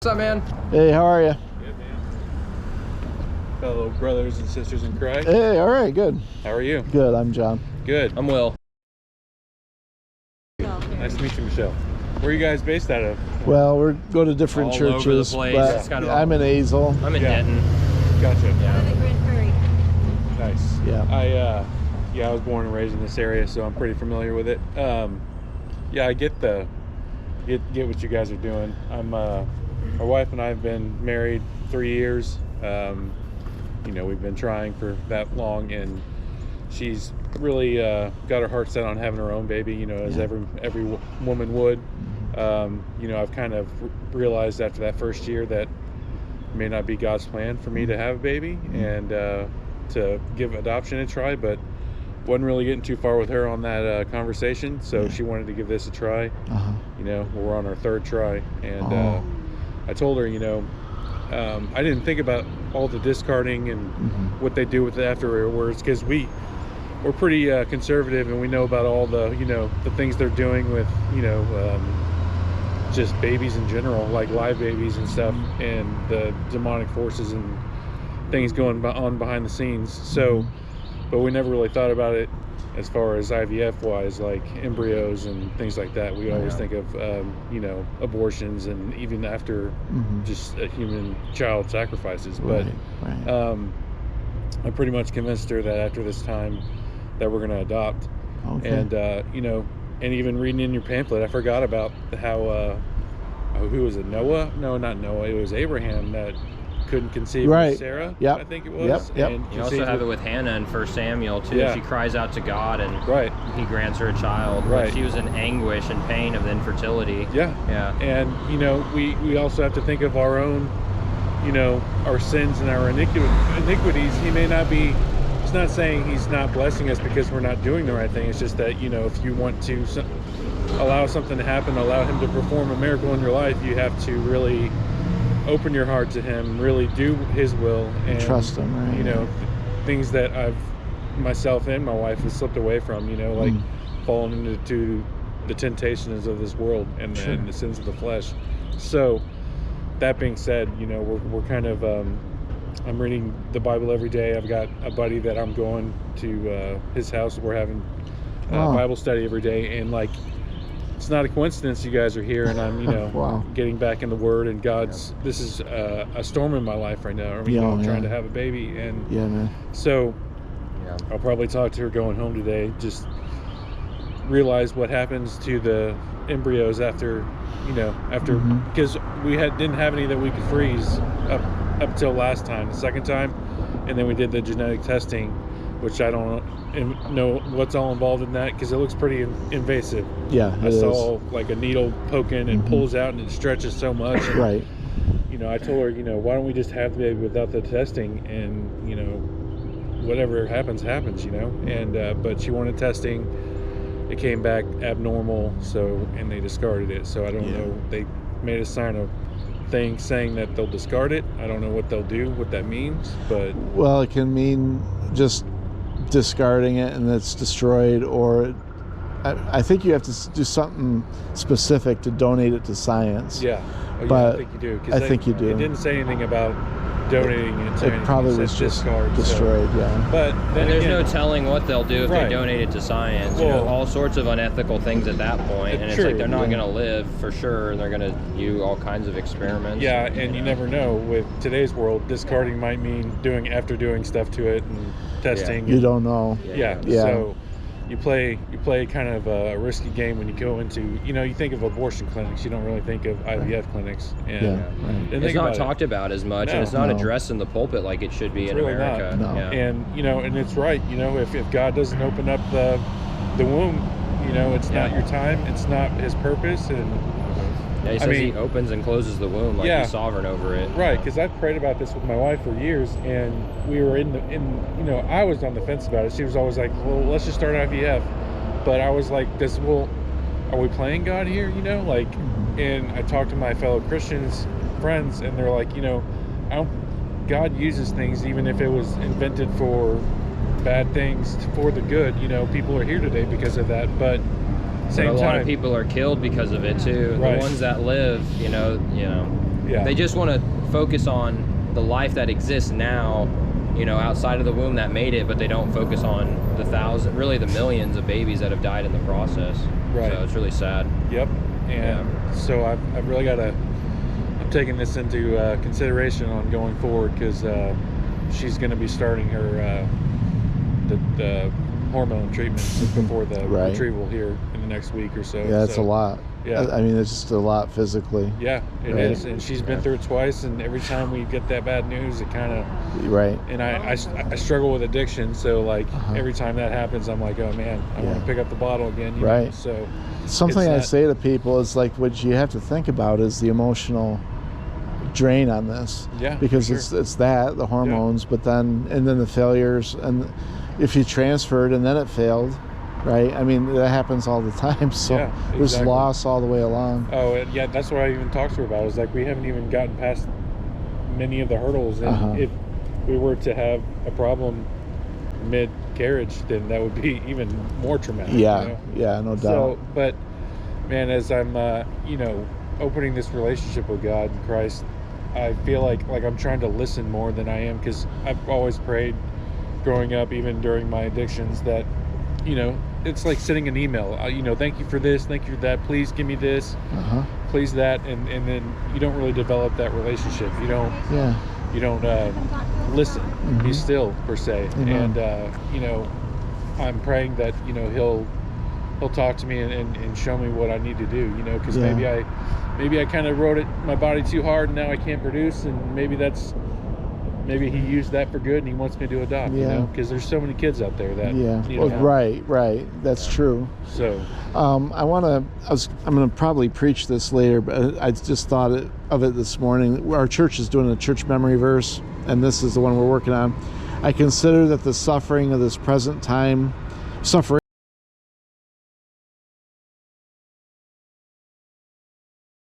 What's up, man? Hey, how are you? Good, man. Fellow brothers and sisters in Christ. Hey, all right, good. How are you? Good, I'm John. Good. I'm Will. Nice to meet you, Michelle. Where are you guys based out of? Well, we're going to different All churches. over the place. But It's kind of I'm in Azle. I'm in Yeah. Denton. Gotcha. Yeah. Nice. Yeah. I was born and raised in this area, so I'm pretty familiar with it. I get what you guys are doing. My wife and I have been married 3 years. We've been trying for that long, and she's really got her heart set on having her own baby, as every woman would. I've kind of realized after that first year that it may not be God's plan for me to have a baby and to give adoption a try, but wasn't really getting too far with her on that conversation, so she wanted to give this a try. We're on our third try, and I told her, I didn't think about all the discarding and what they do with it afterwards, because we're pretty conservative, and we know about all the the things they're doing with just babies in general, like live babies and stuff, and the demonic forces and things going on behind the scenes. So but we never really thought about it as far as IVF wise, like embryos and things like that. We always think of abortions, and even after just human child sacrifices. But I pretty much convinced her that after this time that we're going to adopt. And and even reading in your pamphlet, I forgot about how who was it? Noah? No, not Noah. It was Abraham that couldn't conceive with Sarah. Yep. I think it was. Yep. You also have it with Hannah in 1 Samuel too. Yeah. She cries out to God, and Right. He grants her a child. Right. But she was in anguish and pain of infertility. Yeah. And we also have to think of our own, our sins and our iniquities. He may not be. It's not saying he's not blessing us because we're not doing the right thing. It's just that if you want to allow something to happen, allow him to perform a miracle in your life, you have to really open your heart to him, really do his will, and trust him, right? Things that I've myself and my wife have slipped away from, like falling into the temptations of this world and the sins of the flesh. So that being said, we're kind of I'm reading the Bible every day. I've got a buddy that I'm going to his house. We're having Bible study every day, and it's not a coincidence you guys are here, and I'm getting back in the Word, and God's this is a storm in my life right now. I'm trying to have a baby, and so I'll probably talk to her going home today. Just realize what happens to the embryos after because we didn't have any that we could freeze up till last time, the second time, and then we did the genetic testing, which I don't know what's all involved in that, because it looks pretty invasive. I saw like a needle poking and pulls out, and it stretches so much. And, I told her, why don't we just have the baby without the testing, and whatever happens, and but she wanted testing. It came back abnormal, and they discarded it. So I don't know. They made us sign a thing saying that they'll discard it. I don't know what they'll do, what that means, but it can mean just discarding it and it's destroyed, or I think you have to do something specific to donate it to science. I think you do. I think you do. It didn't say anything about donating it to anything. Probably was just destroyed. But then there's no telling what they'll do if they donate it to science. Well, all sorts of unethical things at that point, and it's like they're not going to live for sure, and they're going to do all kinds of experiments. You never know. With today's world, discarding might mean doing stuff to it and testing. You don't know. So you play kind of a risky game when you go into, you think of abortion clinics, you don't really think of IVF clinics. And it's not talked about as much, and it's not addressed in the pulpit like it should be in America. And and it's right. If God doesn't open up the womb, it's not your time, it's not his purpose. And he says he opens and closes the womb, like he's sovereign over it. Right, because I've prayed about this with my wife for years, and we were I was on the fence about it. She was always like, well, let's just start IVF. But I was like, are we playing God here? And I talked to my fellow Christians friends, and they're like, God uses things, even if it was invented for bad things, for the good. People are here today because of that, but a lot of people are killed because of it too. The ones that live, Yeah. They just want to focus on the life that exists now, outside of the womb that made it, but they don't focus on the millions of babies that have died in the process. Right. So it's really sad. Yep. And so I've really got to, I'm taking this into consideration on going forward, because she's going to be starting her the hormone treatments before the retrieval here in the next week or so. Yeah, that's a lot. Yeah. I mean, it's just a lot physically. Yeah, it is. And she's been through it twice, and every time we get that bad news, it kind of... Right. And I struggle with addiction, so like every time that happens, I'm like, oh man, I want to pick up the bottle again. You know? So something I say to people is like, what you have to think about is the emotional drain on this. Yeah. Because it's that, the hormones, but then the failures, and if you transferred and then it failed. Right, I mean, that happens all the time. So there's loss all the way along. Oh, and yeah, that's what I even talked to her about. It was like, we haven't even gotten past many of the hurdles, and if we were to have a problem mid-carriage, then that would be even more traumatic. Yeah, yeah, no doubt. So, but man, as I'm, opening this relationship with God and Christ, I feel like I'm trying to listen more than I am, because I've always prayed growing up, even during my addictions, that it's like sending an email, thank you for this, thank you for that, please give me this, please that, and then you don't really develop that relationship. You don't listen, be still, per se. And I'm praying that he'll talk to me and show me what I need to do, because maybe I kind of wrote my body too hard, and now I can't produce, and maybe he used that for good, and he wants me to adopt, because there's so many kids out there that need help. Right, that's true. So I'm gonna probably preach this later, but I just thought of it this morning. Our church is doing a church memory verse, and this is the one we're working on. I consider that the suffering of this present time, suffering